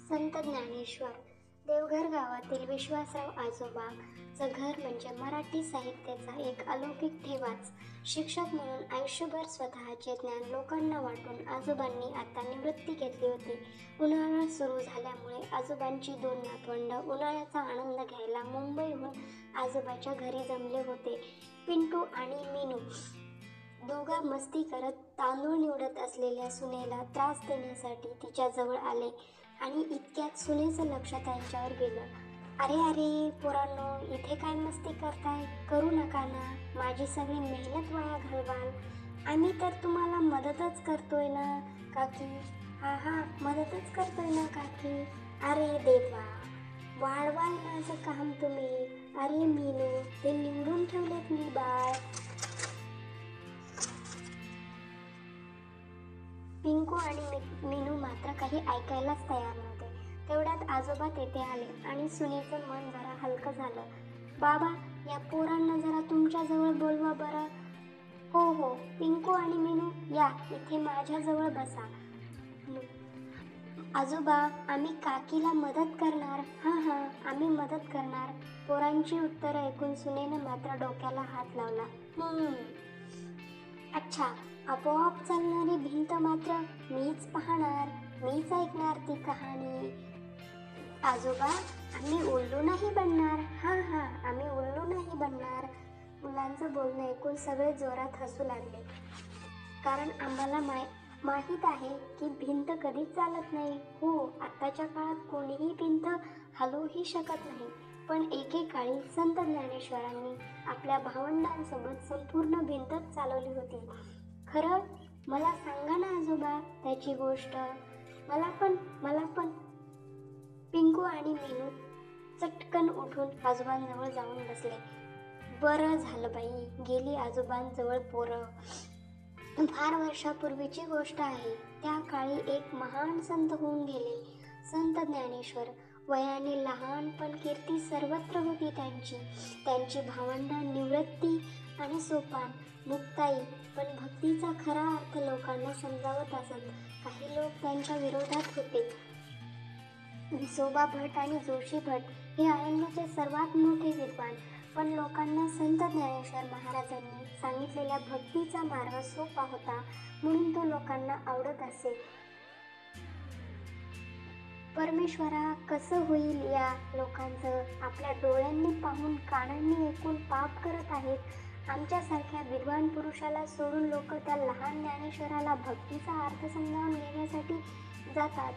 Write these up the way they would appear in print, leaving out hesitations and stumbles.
संत ज्ञानेश्वर. देवघर गावातील विश्वासराव आजोबाचं घर म्हणजे मराठी साहित्याचा एक अलौकिक ठेवाच. शिक्षक म्हणून आयुष्यभर स्वतःचे ज्ञान लोकांना वाटून आजोबांनी आता निवृत्ती घेतली होती. उन्हाळा सुरू झाल्यामुळे आजोबांची 2 नातवंड उन्हाळ्याचा आनंद घ्यायला मुंबईहून आजोबाच्या घरी जमले होते. पिंटू आणि मीनू दोघा मस्ती करत तांदूळ निवडत असलेल्या सुनेला त्रास देण्यासाठी तिच्याजवळ आले आणि इतक्यात सुनेचं लक्ष त्यांच्यावर गेलं. अरे अरे पोरांनो, इथे काय मस्ती करताय? करू नका ना, माझी सगळी मेहनत वाया घालवाल. आम्ही तर तुम्हाला मदतच करतोय ना काकी. हा मदतच करतोय ना काकी. अरे देवा, वाढवाल माझं काम तुम्ही. अरे मीनू, ते निवडून ठेवलेत मी बाळ. पिंकू आणि मीनू मात्र काही ऐकायलाच तयार नव्हते. तेवढ्यात आजोबा तेथे आले आणि सुनेचं मन जरा हलकं झालं. बाबा, या पोरांना जरा तुमच्याजवळ बोलवा बरं. हो, पिंकू आणि मीनू या इथे माझ्याजवळ बसा. आजोबा, आम्ही काकीला मदत करणार. हां, आम्ही मदत करणार. पोरांची उत्तरं ऐकून सुनेनं मात्र डोक्याला हात लावला. अच्छा, आपोआप चालणारी भिंत मात्र मीच पाहणार, मीच ऐकणार ती कहाणी. आजोबा, आम्ही उल्लू नाही बनणार. हां, आम्ही उल्लू नाही बनणार. मुलांचं बोलणं ऐकून सगळे जोरात हसू लागले. कारण आम्हाला माहीत आहे की भिंत कधीच चालत नाही. हो, आत्ताच्या काळात कोणीही भिंत हलवूही शकत नाही. पण एकेकाळी संत ज्ञानेश्वरांनी आपल्या भावंडांसोबत संपूर्ण भिंतच चालवली होती. खरं? मला सांगा ना आजोबा त्याची गोष्ट. मला पण. पिंकू आणि मीनू चटकन उठून आजोबांजवळ जाऊन बसले. बरं झालं बाई, गेली आजोबांजवळ पोरं. फार वर्षापूर्वीची गोष्ट आहे. त्या काळी एक महान संत होऊन गेले, संत ज्ञानेश्वर. वयाने लहान पण कीर्ती सर्वत्र होती त्यांची भावंडं निवृत्ती आणि सोपान, मुक्ताई. पण भक्तीचा खरा अर्थ लोकांना समजावत असत. काही लोक त्यांच्या विरोधात होते. विसोबा भट आणि जोशी भट हे आळंदीचे सर्वात मोठे विद्वान. पण लोकांना संत ज्ञानेश्वर महाराजांनी सांगितलेला भक्तीचा मार्ग सोपा होता म्हणून तो लोकांना आवडत असे. परमेश्वरा, कसं होईल या लोकांचं? आपल्या डोळ्यांनी पाहून कानांनी ऐकून पाप करत आहेत. आमच्यासारख्या विद्वान पुरुषाला सोडून लोक त्या लहान ज्ञानेश्वराला भक्तीचा अर्थ समजावून घेण्यासाठी जातात.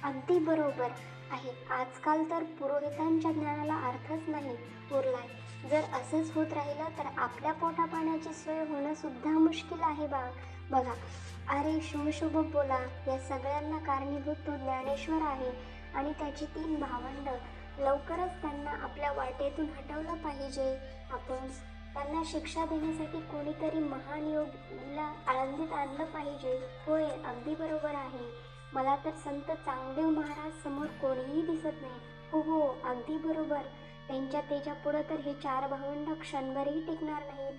अगदी बरोबर आहे. आजकाल तर पुरोहितांच्या ज्ञानाला अर्थच नाही उरलाय. जर असंच होत राहिलं तर आपल्या पोटापाण्याची सोय होणं सुद्धा मुश्किल आहे बघा. अरे शुभ बोला. या सगळ्यांना कारणीभूत तो ज्ञानेश्वर आहे आणि त्याची 3 भावंड. लवकरच त्यांना आपल्या वाटेतून हटवलं पाहिजे. आपण त्यांना शिक्षा देण्यासाठी कोणीतरी महान योगीला आळंदीत आणलं पाहिजे. होय, अगदी बरोबर आहे. मला तर संत चांगदेव महाराज समोर कोणीही दिसत नाही. हो, अगदी बरोबर. त्यांच्या तेजापुढं तर हे 4 भावंड क्षणभरही टिकणार नाहीत.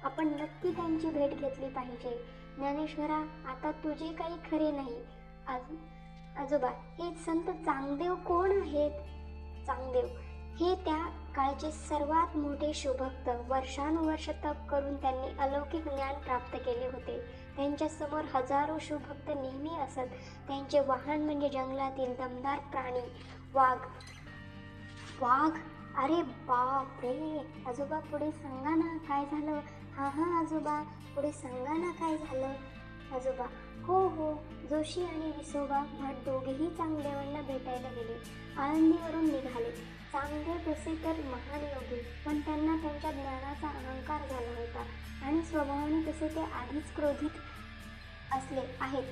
आपण नक्की त्यांची भेट घेतली पाहिजे. ज्ञानेश्वरा, आता तुझे काही खरे नाही. आजोबा, हे संत चांगदेव कोण आहेत? चांगदेव हे त्या काळचे सर्वात मोठे शिवभक्त. वर्षानुवर्ष तप करून त्यांनी अलौकिक ज्ञान प्राप्त केले होते. त्यांच्या समोर हजारो शिवभक्त नेहमी असत. त्यांचे वाहन म्हणजे जंगलातील दमदार प्राणी वाघ. अरे बाप रे. आजोबा, पुढे सांगा ना काय झालं? हा आजोबा, पुढे सांगा ना काय झालं? आजोबा, हो. जोशी आणि विसोबा भट दोघेही चांगदेवांना भेटायला गेले. आळंदीवरून निघाले. चांगदेव तसे तर महान योगी, पण त्यांना त्यांच्या ज्ञानाचा अहंकार झाला होता आणि स्वभावाने तसे ते आधीच क्रोधित असले आहेत.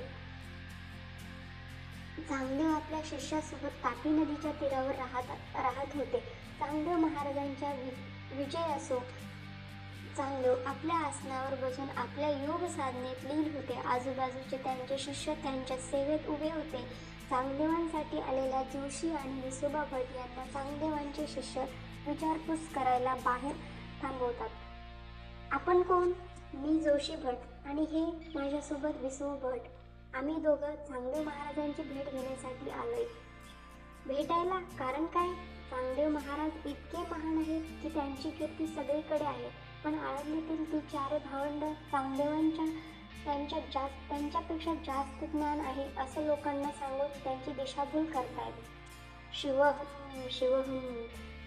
चांगदेव आपल्या शिष्यासोबत तापी नदीच्या तीरावर राहत होते. चांगदेव महाराजांच्या विजय असो. चांगदेव आपल्या आसनावर बसून आपल्या योग साधनेत लीन होते. आजूबाजूचे त्यांचे शिष्य त्यांच्या सेवेत उभे होते. चांगदेवांसाठी आलेल्या जोशी आणि विसोबा भट यांना चांगदेवांचे शिष्य विचारपूस करायला बाहेर थांबवतात. आपण कोण? मी जोशी भट आणि हे माझ्यासोबत विसोबा भट. आम्ही दोघं चांगदेव महाराजांची भेट घेण्यासाठी आलोय. भेटायला? कारण काय? चांगदेव महाराज इतके महान आहेत की त्यांची कीर्ती सगळीकडे आहे. पण आळंदीतील ती चार भावंड चांगदेवांच्या त्यांच्यापेक्षा जास्त ज्ञान आहे असं लोकांना सांगून त्यांची दिशाभूल करतायत. शिवहम शिवहम.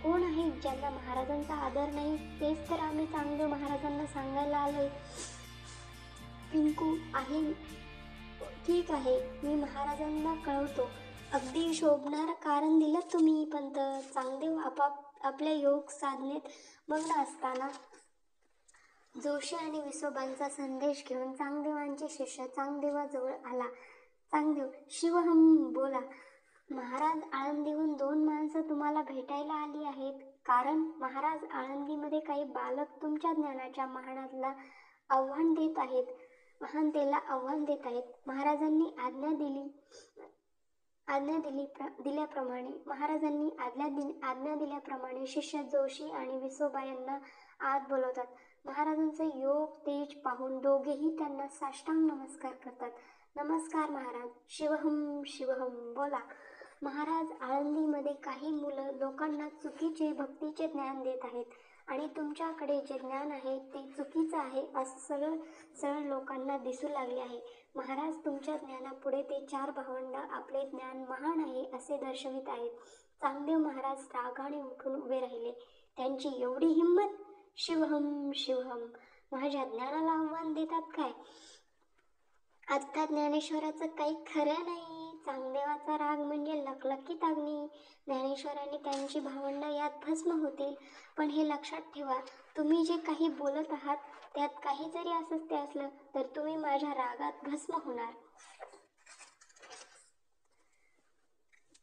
कोण आहे ज्यांना महाराजांचा आदर नाही? तेच तर आम्ही चांगदेव महाराजांना सांगायला आलोय. पिंकू आहे, ठीक आहे, मी महाराजांना कळवतो. अगदी शोभणारं कारण दिलं तुम्ही पंत. चांगदेव आपल्या योग साधनेत मग्न असताना जोशी आणि विसोबांचा संदेश घेऊन चांगदेवांचे शिष्य चांगदेवाजवळ आला. चांगदेव, शिवहम, बोला. महाराज, आळंदीहून 2 माणसं तुम्हाला भेटायला आली आहेत. कारण महाराज आळंदीमध्ये काही बालक तुमच्या ज्ञानाच्या महानतेला आव्हान देत आहेत. महाराजांनी आज्ञा दिल्याप्रमाणे शिष्य जोशी आणि विसोबा यांना आत बोलवतात. महाराजांचे योग तेज पाहून दोघेही त्यांना साष्टांग नमस्कार करतात. नमस्कार महाराज. शिवहम शिवहम, बोला. महाराज, आळंदीमध्ये काही मुलं लोकांना चुकीचे भक्तीचे ज्ञान देत आहेत आणि तुमच्याकडे जे ज्ञान आहे ते चुकीचं आहे असं सरळ सरळ लोकांना दिसू लागले आहे. महाराज, तुमच्या ज्ञानापुढे ते 4 भावंड आपले ज्ञान महान आहे असे दर्शवित आहेत. चांगदेव महाराज रागाने उठून उभे राहिले. त्यांची एवढी हिंमत? शिवहम शिवहम. माझ्या ज्ञानाला आव्हान देतात काय? आत्ता ज्ञानेश्वराचं काही खरं नाही. चांगदेवाचा राग म्हणजे लखलखीत अग्नी. ज्ञानेश्वर आणि त्यांची भावंड यात भस्म होतील. पण हे लक्षात ठेवा, तुम्ही जे काही बोलत आहात त्यात काही जरी असत्य असलं तर तुम्ही माझ्या रागात भस्म होणार.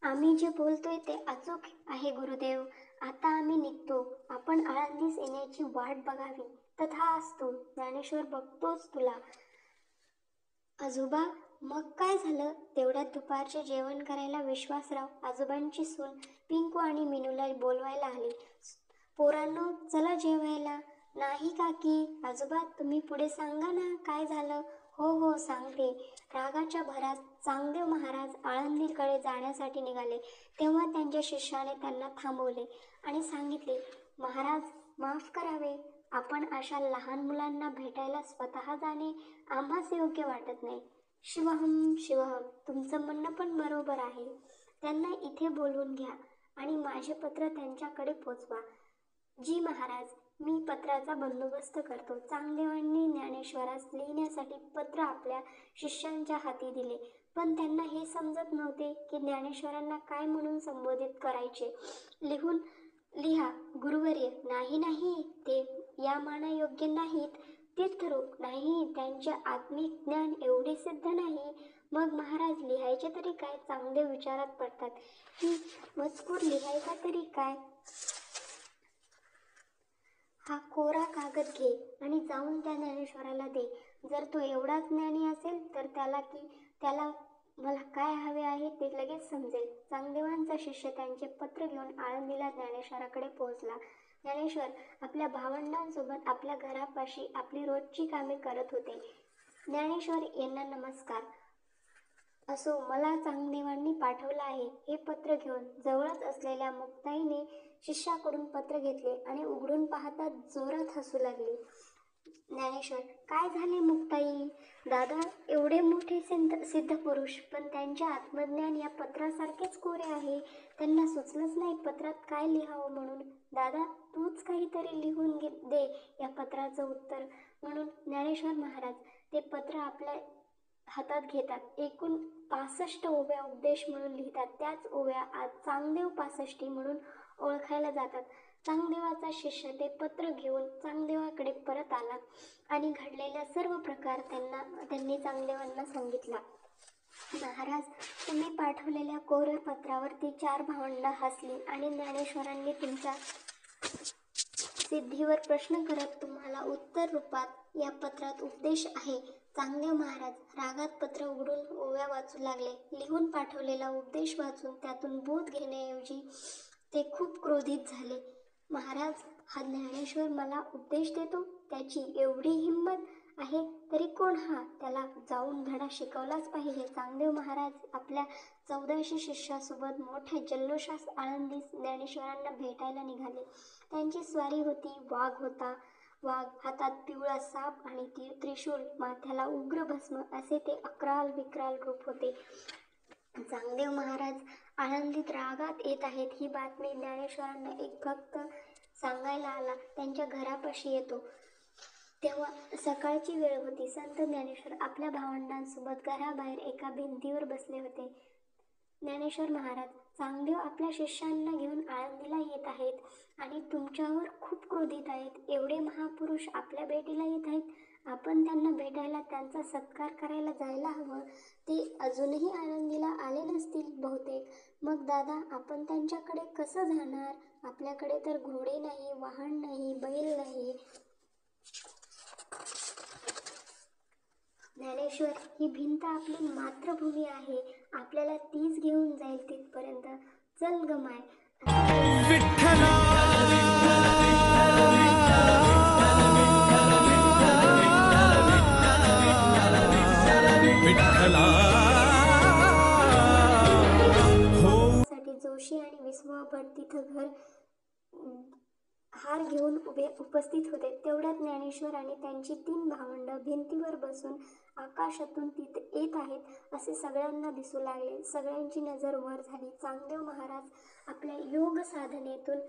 आम्ही जे बोलतोय ते अचूक आहे गुरुदेव. आता आम्ही निघतो. आपण आळंदीस येण्याची वाट बघावी. तथास्तु. ज्ञानेश्वर, बघतोच तुला. आजोबा, मग काय झालं? तेवढ्यात दुपारचे जेवण करायला विश्वासराव आजोबांची सून पिंकू आणि मीनूला बोलवायला आली. पोरांनो, चला जेवायला. नाही काकी. आजोबा, तुम्ही पुढे सांगा ना, काय झालं? हो सांगते. रागाच्या भरात चांगदेव महाराज आळंदीकडे जाण्यासाठी निघाले तेव्हा त्यांच्या शिष्याने त्यांना थांबवले आणि सांगितले, महाराज, माफ करावे. आपण अशा लहान मुलांना भेटायला स्वतः जाणे आम्हास योग्य वाटत नाही. शिवहम शिवहम, तुमचं म्हणणं पण बरोबर आहे. त्यांना इथे बोलवून घ्या आणि माझे पत्र त्यांच्याकडे पोचवा. जी महाराज, मी पत्राचा बंदोबस्त करतो. चांगदेवांनी ज्ञानेश्वरास लिहिण्यासाठी पत्र आपल्या शिष्यांच्या हाती दिले, पण त्यांना हे समजत नव्हते की ज्ञानेश्वरांना काय म्हणून संबोधित करायचे. लिहा गुरुवर्य. नाही, ते या मानायोग्य नाहीत. तीर्थरूप नाही, त्यांचे आत्मिक ज्ञान एवढे सिद्ध नाही. मग महाराज, लिहायचे तरी काय? चांगदेव विचारात पडतात. ही मजकूर लिहायचा तरी काय? हा कोरा कागद घे आणि जाऊन त्या ज्ञानेश्वराला दे. जर तो एवढाच ज्ञानी असेल तर त्याला मला काय हवे आहे ते लगेच समजेल. चांगदेवांचा शिष्य त्यांचे पत्र घेऊन आळंदीला ज्ञानेश्वराकडे पोहोचला. ज्ञानेश्वर आपल्या भावंडांसोबत आपल्या घरापाशी आपली रोजची कामे करत होते. ज्ञानेश्वर यांना नमस्कार. असो, मला चांगदेवांनी पाठवलं आहे हे पत्र घेऊन. जवळच असलेल्या मुक्ताईने शिष्याकडून पत्र घेतले आणि उघडून पाहता जोरात हसू लागली. ज्ञानेश्वर, काय झाले मुक्ताई? दादा, एवढे मोठे सिद्ध पुरुष, पण त्यांचे आत्मज्ञान या पत्रासारखेच कोरे आहे. त्यांना सुचलंच नाही पत्रात काय लिहावं म्हणून. दादा, तूच काहीतरी लिहून दे या पत्राचं उत्तर म्हणून. ज्ञानेश्वर महाराज ते पत्र आपल्या हातात घेतात. एकूण 65 ओव्या उपदेश म्हणून लिहितात. त्याच ओव्या आज चांगदेव 65 म्हणून ओळखायला जातात. चांगदेवाचा शिष्य ते पत्र घेऊन चांगदेवाकडे परत आला आणि घडलेला सर्व प्रकार त्यांनी चांगदेवांना सांगितला. महाराज, तुम्ही पाठवलेल्या कोऱ्या पत्रावर ती 4 भावंड हसली आणि ज्ञानेश्वरांनी तुमच्या सिद्धीवर प्रश्न करत तुम्हाला उत्तर रूपात या पत्रात उपदेश आहे. चांगदेव महाराज रागात पत्र उघडून ओव्या वाचू लागले. लिहून पाठवलेला उपदेश वाचून त्यातून बोध घेण्याऐवजी ते खूप क्रोधित झाले. महाराज, हा ज्ञानेश्वर मला उपदेश देतो? त्याची एवढी हिंमत? आहे तरी कोण हा, त्याला जाऊन धडा शिकवलाच पाहिजे. चांगदेव महाराज आपल्या 1400 शिष्यासोबत मोठ्या जल्लोषात आळंदी ज्ञानेश्वरांना भेटायला निघाले. त्यांची स्वारी होती. वाघ होता. वाघ, हातात पिवळा साप आणि त्रिशूल, माथ्याला उग्र भस्म असे ते अक्राल विक्राल रूप होते. चांगदेव महाराज आळंदीत रागात येत आहेत ही बातमी ज्ञानेश्वरांना एक भक्त सांगायला आला. त्यांच्या घरापाशी येतो तेव्हा सकाळची वेळ होती. संत ज्ञानेश्वर आपल्या भावंडांसोबत घराबाहेर एका भिंतीवर बसले होते. ज्ञानेश्वर महाराज, चांगदेव आपल्या शिष्यांना घेऊन आळंदीला येत आहेत आणि तुमच्यावर खूप क्रोधित आहेत. एवढे महापुरुष आपल्या भेटीला येत आहेत. आपण त्यांना भेटायला, त्यांचा सत्कार करायला जायला हवं. ते अजूनही आळंदीला आले नसतील बहुतेक. मग दादा, आपण त्यांच्याकडे कसं जाणार? आपल्याकडे तर घोडे नाही, वाहन नाही, बैल नाही. ज्ञानेश्वर, ही भिंत आपली मातृभूमी आहे. आपल्याला तीच घेऊन जाईल तिथपर्यंत. चल ग माय. साठी जोशी आणि विसवा भट तिथं घर हार घेऊन उपस्थित होते. तेवढ्यात ज्ञानेश्वर आणि त्यांची 3 भावंड भिंतीवर बसून आकाशातून तिथे येत आहेत असे सगळ्यांना दिसू लागले. सगळ्यांची नजर वर झाली. चांगदेव महाराज आपल्या योग साधनेतून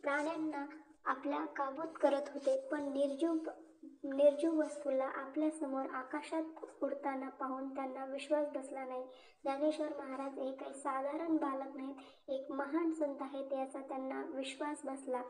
प्राण्यांना आपल्या काबूत करत होते, पण निर्जीव वस्तूला आपल्या समोर आकाशात उडताना पाहून त्यांना विश्वास बसला नाही. ज्ञानेश्वर महाराज हे काही साधारण बालक नाहीत, एक महान संत आहेत याचा त्यांना विश्वास बसला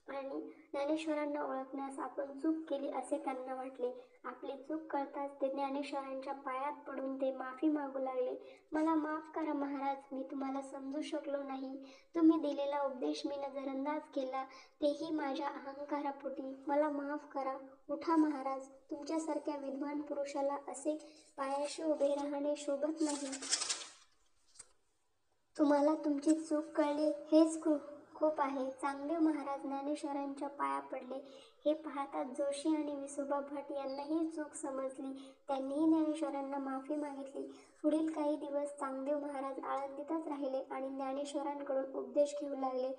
आणि ज्ञानेश्वरांना ओळखण्यास आपण चूक केली असे त्यांना वाटले. आपली चूक कळताच ते ज्ञानेश्वरांच्या पायात पडून ते माफी मागू लागले. मला माफ करा महाराज, मी तुम्हाला समजू शकलो नाही. तुम्ही दिलेला उपदेश मी नजरअंदाज केला, तेही माझ्या अहंकारापोटी. मला माफ करा. उठा महाराज. तुमच्यासारख्या विद्वान पुरुषाला असे पायाशी उभे राहणे शोभत नाही. तुम्हाला तुमची चूक कळली हेच खूप आहे. चांगदेव महाराज ज्ञानेश्वरांच्या पाया पडले. हे पाहताच जोशी आणि विसोबा भट यांनाही चूक समजली. त्यांनीही ज्ञानेश्वरांना माफी मागितली. पुढील काही दिवस चांगदेव महाराज आळंदीतच राहिले आणि ज्ञानेश्वरांकडून उपदेश घेऊ लागले.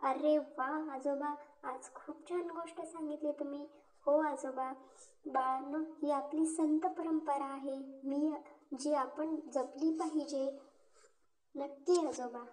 अरे वा आजोबा, आज खूप छान गोष्ट सांगितली तुम्ही. हो आजोबा. बाळांनो, ही आपली संत परंपरा आहे, जी आपण जपली पाहिजे. नक्की आजोबा.